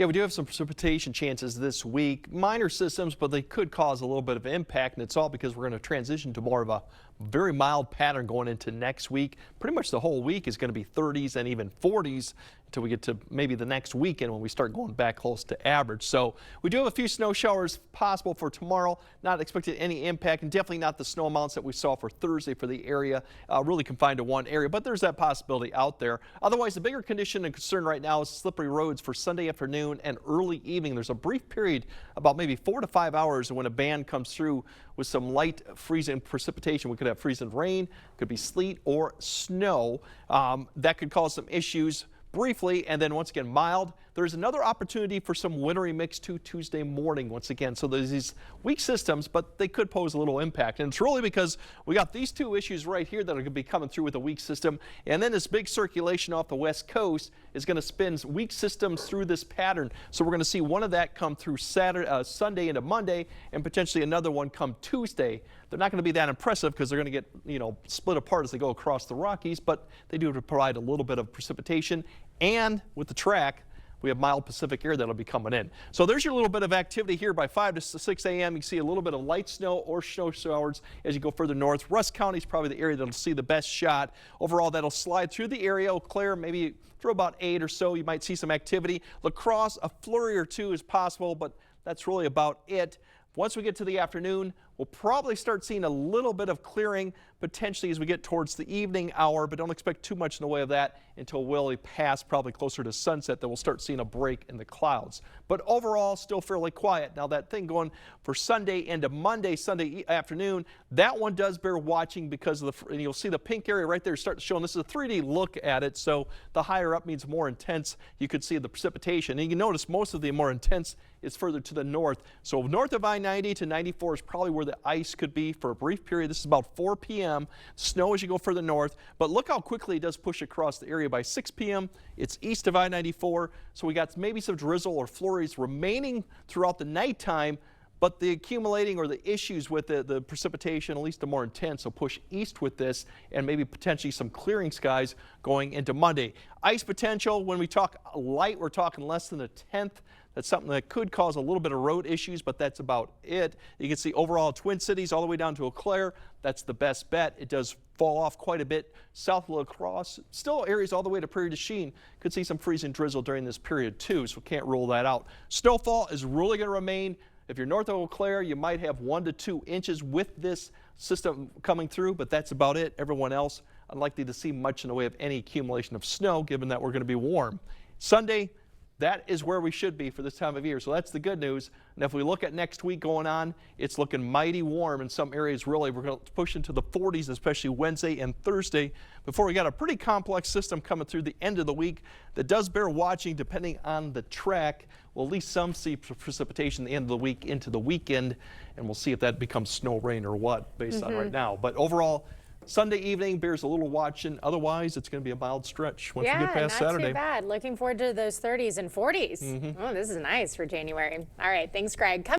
Yeah, we do have some precipitation chances this week. Minor systems, but they could cause a little bit of impact, and it's all because we're going to transition to more of a very mild pattern going into next week. Pretty much the whole week is going to be 30s and even 40s until we get to maybe the next weekend when we start going back close to average. So we do have a few snow showers possible for tomorrow. Not expected any impact, and definitely not the snow amounts that we saw for Thursday for the area. Really confined to one area, but there's that possibility out there. Otherwise, the bigger condition and concern right now is slippery roads for Sunday afternoon and early evening. There's a brief period, about maybe 4 to 5 hours, when a band comes through with some light freezing precipitation. We could have freezing rain, could be sleet or snow. That could cause some issues briefly, and then once again mild. There's another opportunity for some wintry mix too Tuesday morning once again. So there's these weak systems, but they could pose a little impact. And it's really because we got these two issues right here that are going to be coming through with a weak system. And then this big circulation off the west coast is going to spin weak systems through this pattern. So we're going to see one of that come through Sunday into Monday, and potentially another one come Tuesday. They're not going to be that impressive because they're going to get, split apart as they go across the Rockies, but they do provide a little bit of precipitation. And with the track, we have mild Pacific air that'll be coming in. So there's your little bit of activity here by 5 to 6 a.m. You see a little bit of light snow or snow showers as you go further north. Rusk County is probably the area that'll see the best shot. Overall, that'll slide through the area. Eau Claire, maybe through about 8 or so, you might see some activity. La Crosse, a flurry or two is possible, but that's really about it. Once we get to the afternoon, we'll probably start seeing a little bit of clearing potentially as we get towards the evening hour, but don't expect too much in the way of that until we pass probably closer to sunset that we'll start seeing a break in the clouds. But overall, still fairly quiet. Now that thing going for Sunday into Monday, Sunday afternoon, that one does bear watching because of and you'll see the pink area right there start to show. And this is a 3D look at it, so the higher up means more intense. You could see the precipitation. And you can notice most of the more intense is further to the north. So north of I-90 to 94 is probably where the ice could be for a brief period. This is about 4 p.m. Snow as you go further north, but look how quickly it does push across the area. By 6 p.m., it's east of I-94, so we got maybe some drizzle or flurries remaining throughout the nighttime, but the accumulating or the issues with the precipitation, at least the more intense, will push east with this and maybe potentially some clearing skies going into Monday. Ice potential, when we talk light, we're talking less than a tenth. That's something that could cause a little bit of road issues, but that's about it. You can see overall Twin Cities all the way down to Eau Claire. That's the best bet. It does fall off quite a bit south of La Crosse. Still areas all the way to Prairie du Chien. Could see some freezing drizzle during this period too, so can't rule that out. Snowfall is really going to remain. If you're north of Eau Claire, you might have 1 to 2 inches with this system coming through, but that's about it. Everyone else, unlikely to see much in the way of any accumulation of snow, given that we're going to be warm. Sunday, that is where we should be for this time of year. So that's the good news. And if we look at next week going on, it's looking mighty warm in some areas. Really, we're going to push into the 40s, especially Wednesday and Thursday, before we got a pretty complex system coming through the end of the week that does bear watching depending on the track. We'll at least some see precipitation at the end of the week into the weekend, and we'll see if that becomes snow, rain, or what based on right now. But overall, Sunday evening bears a little watching. Otherwise, it's going to be a mild stretch once we get past Saturday. Yeah, not too bad. Looking forward to those 30s and 40s. Oh, this is nice for January. All right, thanks, Greg.